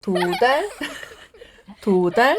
도달? 도달?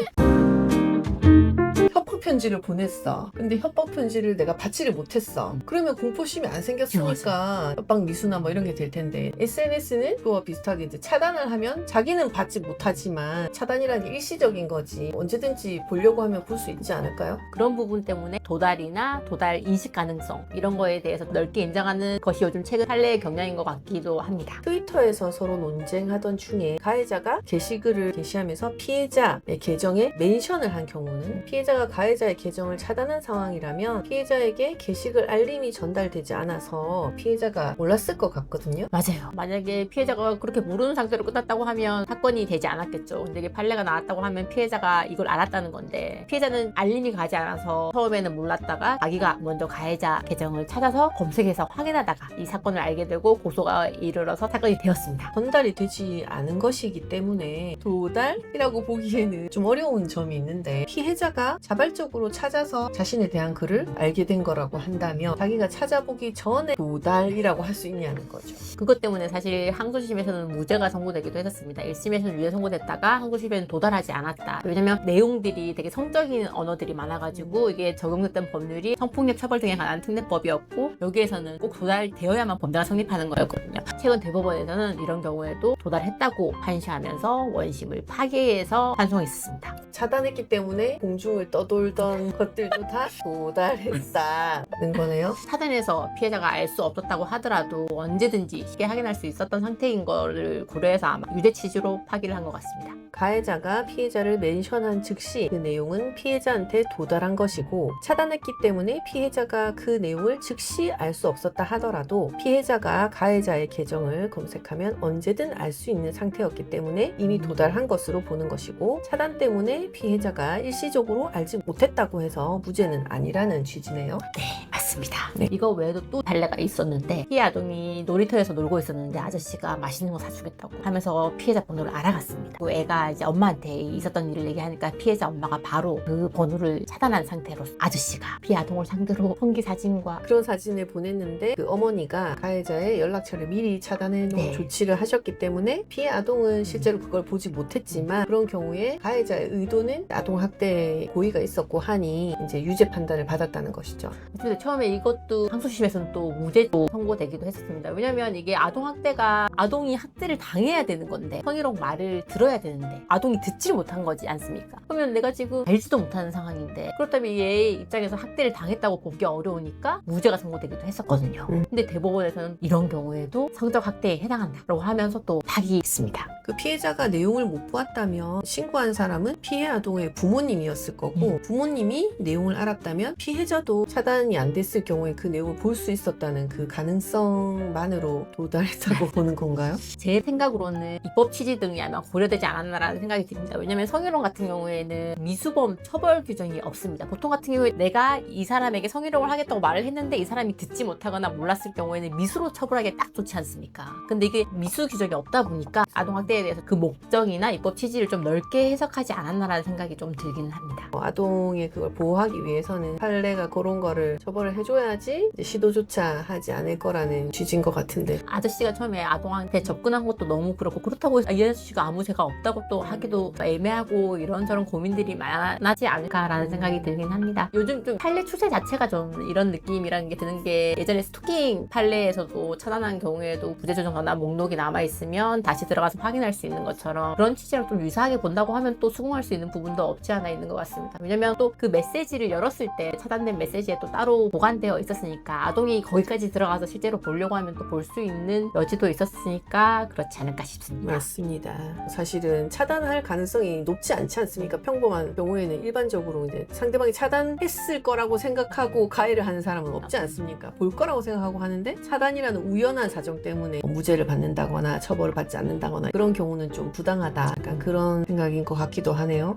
협박 편지를 보냈어. 근데 협박 편지를 내가 받지를 못했어. 그러면 공포심이 안 생겼으니까 협박 미수나 뭐 이런 게 될 텐데, SNS는 그와 비슷하게 이제 차단을 하면 자기는 받지 못하지만 차단이라는 게 일시적인 거지 언제든지 보려고 하면 볼 수 있지 않을까요? 그런 부분 때문에 도달이나 도달 인식 가능성 이런 거에 대해서 넓게 인정하는 것이 요즘 최근 판례의 경향인 것 같기도 합니다. 트위터에서 서로 논쟁하던 중에 가해자가 게시글을 게시하면서 피해자의 계정에 멘션을 한 경우는, 피해자가 가해자의 계정을 차단한 상황이라면 피해자에게 게시글 알림이 전달되지 않아서 피해자가 몰랐을 것 같거든요. 맞아요. 만약에 피해자가 그렇게 모르는 상태로 끝났다고 하면 사건이 되지 않았겠죠. 근데 이게 판례가 나왔다고 하면 피해자가 이걸 알았다는 건데, 피해자는 알림이 가지 않아서 처음에는 몰랐다가 자기가 먼저 가해자 계정을 찾아서 검색해서 확인하다가 이 사건을 알게 되고 고소가 이르러서 사건이 되었습니다. 전달이 되지 않은 것이기 때문에 도달이라고 보기에는 좀 어려운 점이 있는데, 피해자가 자발적으로 찾아서 자신에 대한 글을 알게 된 거라고 한다면 자기가 찾아보기 전에 도달이라고 할 수 있냐는 거죠. 그것 때문에 사실 항소심에서는 무죄가 선고되기도 했었습니다. 1심에서는 유죄 선고됐다가 항소심에는 도달하지 않았다. 왜냐면 내용들이 되게 성적인 언어들이 많아가지고 이게 적용됐던 법률이 성폭력 처벌 등에 관한 특례법이었고, 여기에서는 꼭 도달되어야만 범죄가 성립하는 거였거든요. 최근 대법원에서는 이런 경우에도 도달했다고 판시하면서 원심을 파기해서 찬송했습니다. 차단했기 때문에 공중을 떠돌던 것들도 다 도달했다는 거네요. 차단해서 피해자가 알 수 없었다고 하더라도 언제든지 쉽게 확인할 수 있었던 상태인 거를 고려해서 아마 유죄 취지로 파기를 한 것 같습니다. 가해자가 피해자를 멘션한 즉시 그 내용은 피해자한테 도달한 것이고, 차단했기 때문에 피해자가 그 내용을 즉시 알 수 없었다 하더라도 피해자가 가해자의 계정을 검색하면 언제든 알 수 있는 상태였기 때문에 이미 도달한 것으로 보는 것이고, 차단 때문에 피해자가 일시적으로 알지 못했다고 해서 무죄는 아니라는 취지네요. 네, 맞습니다. 네. 이거 외에도 또 판례가 있었는데, 피해 아동이 놀이터에서 놀고 있었는데 아저씨가 맛있는 거 사주겠다고 하면서 피해자 번호를 알아갔습니다. 그 애가 이제 엄마한테 있었던 일을 얘기하니까 피해자 엄마가 바로 그 번호를 차단한 상태로 아저씨가 피해 아동을 상대로 성기 사진과 그런 사진을 보냈는데, 그 어머니가 가해자의 연락처를 미리 차단해 놓은 네. 조치를 하셨기 때문에 피해 아동은 실제로 그걸 보지 못했지만, 그런 경우에 가해자의 의도는 아동학대 고의가 있었고 하니 이제 유죄 판단을 받았다는 것이죠. 근데 처음에 이것도 항소심에서는 또 무죄로 선고되기도 했었습니다. 왜냐면 이게 아동학대가 아동이 학대를 당해야 되는 건데 성희롱 말을 들어야 되는데 아동이 듣지 못한 거지 않습니까? 그러면 내가 지금 알지도 못하는 상황인데, 그렇다면 얘의 입장에서 학대를 당했다고 보기 어려우니까 무죄가 선고되기도 했었거든요. 근데 대법원에서는 이런 경우에도 성적 학대에 해당한다라고 하면서 또 파기했습니다. 그 피해자가 내용을 못 보았다면 신고한 사람은 피해 아동의 부모님이었을 거고, 부모님이 내용을 알았다면 피해자도 차단이 안 됐을 경우에 그 내용을 볼 수 있었다는 그 가능성만으로 도달했다고 보는 건가요? 제 생각으로는 입법 취지 등이 아마 고려되지 않았나라는 생각이 듭니다. 왜냐면 성희롱 같은 경우에는 미수범 처벌 규정이 없습니다. 보통 같은 경우에 내가 이 사람에게 성희롱을 하겠다고 말을 했는데 이 사람이 듣지 못하거나 몰랐을 경우에는 미수로 처벌하기 딱 좋지 않습니까? 근데 이게 미수 규정이 없다 보니까 아동학대에 대해서 그 목적이나 입법 취지를 좀 넓게 해석하지 않았나라는 생각이 좀 들기는 합니다. 아동의 그걸 보호하기 위해서는 판례가 그런 거를 처벌을 해줘야지 이제 시도조차 하지 않을 거라는 취지인 것 같은데, 아저씨가 처음에 아동한테 접근한 것도 너무 그렇고, 그렇다고 이 아저씨가 아무 죄가 없다고 또 하기도 애매하고 이런저런 고민들이 많아지 않을까라는 생각이 들긴 합니다. 요즘 좀 판례 추세 자체가 좀 이런 느낌이라는 게 드는 게, 예전에 스토킹 판례에서도 차단한 경우에도 부재조정 전환 목록이 남아있으면 다시 들어가서 확인할 수 있는 것처럼 그런 취지랑 좀 유사하게 본다고 하면 또 수긍할 수 있는 부분도 없지 않아 있는 것 같습니다. 왜냐면 또 그 메시지를 열었을 때 차단된 메시지에 또 따로 보관되어 있었으니까 아동이 거기까지 들어가서 실제로 보려고 하면 또 볼 수 있는 여지도 있었으니까 그렇지 않을까 싶습니다. 맞습니다. 사실은 차단할 가능성이 높지 않지 않습니까? 평범한 경우에는 일반적으로 이제 상대방이 차단했을 거라고 생각하고 가해를 하는 사람은 없지 않습니까? 볼 거라고 생각하고 하는데, 차단이라는 우연한 사정 때문에 무죄를 받는다거나 처벌을 받지 않는다거나 그런 경우는 좀 부당하다, 약간 그런 생각인 것 같기도 하네요.